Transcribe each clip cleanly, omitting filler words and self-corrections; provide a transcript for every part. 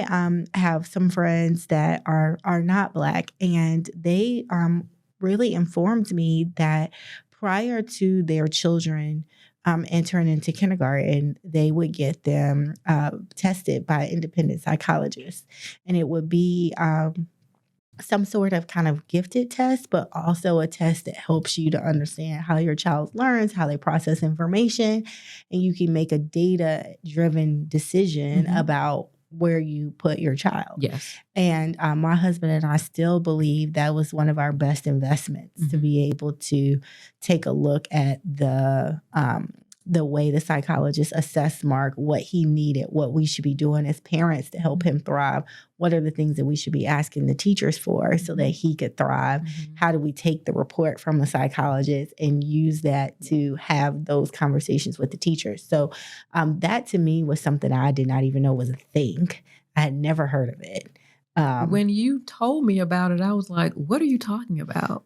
I have some friends that are not Black, and they really informed me that prior to their children entering into kindergarten, they would get them tested by independent psychologists, and it would be some sort of kind of gifted test, but also a test that helps you to understand how your child learns, how they process information, and you can make a data-driven decision about where you put your child. Yes. And my husband and I still believe that was one of our best investments, to be able to take a look at the way the psychologist assessed Mark, what he needed, what we should be doing as parents to help him thrive. What are the things that we should be asking the teachers for so that he could thrive? How do we take the report from the psychologist and use that to have those conversations with the teachers? So that to me was something I did not even know was a thing. I had never heard of it. When you told me about it, I was like, what are you talking about?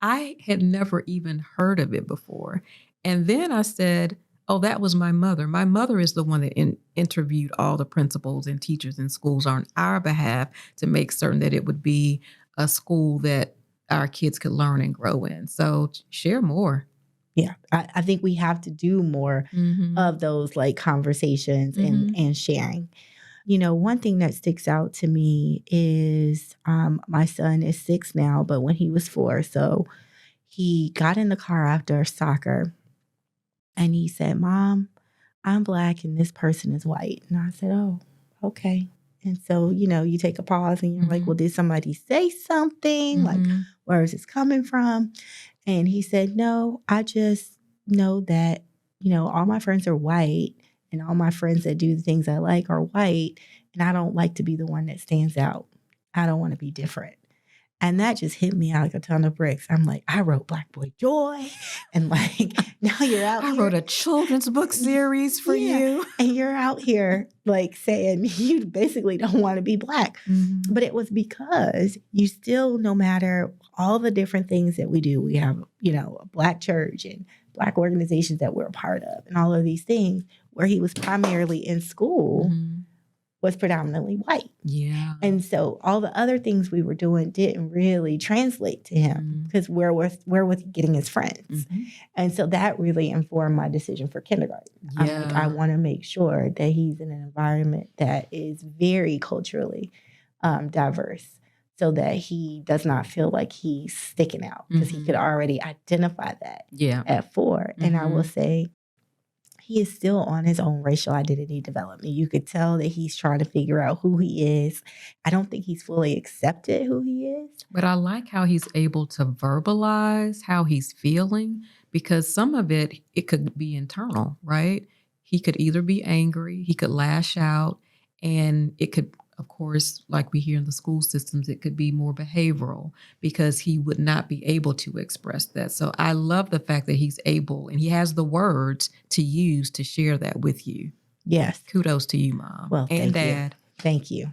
I had never even heard of it before. And then I said, oh, that was my mother. My mother is the one that interviewed all the principals and teachers in schools on our behalf to make certain that it would be a school that our kids could learn and grow in. So share more. Yeah, I think we have to do more of those like conversations and sharing. You know, one thing that sticks out to me is my son is 6 now, but when he was 4, so he got in the car after soccer and he said, "Mom, I'm Black and this person is white." And I said, "Oh, okay." And so, you know, you take a pause and you're like, well, did somebody say something? Like, where is this coming from? And he said, "No, I just know that, you know, all my friends are white and all my friends that do the things I like are white. And I don't like to be the one that stands out. I don't want to be different." And that just hit me like a ton of bricks. I'm like, I wrote Black Boy Joy. And like, now you're out I here. wrote a children's book series for you. And you're out here like saying you basically don't want to be Black. But it was because you still, no matter all the different things that we do, we have, you know, a Black church and Black organizations that we're a part of and all of these things, where he was primarily in school was predominantly white. Yeah. And so all the other things we were doing didn't really translate to him because where was getting his friends. And so that really informed my decision for kindergarten. I'm like, I want to make sure that he's in an environment that is very culturally diverse, so that he does not feel like he's sticking out, because he could already identify that at 4. And I will say, he is still on his own racial identity development. You could tell that he's trying to figure out who he is. I don't think he's fully accepted who he is. But I like how he's able to verbalize how he's feeling, because some of it could be internal, right? He could either be angry, he could lash out, and it could, of course, like we hear in the school systems, it could be more behavioral because he would not be able to express that. So I love the fact that he's able and he has the words to use to share that with you. Yes. Kudos to you, Mom. Well, and Dad. Thank you.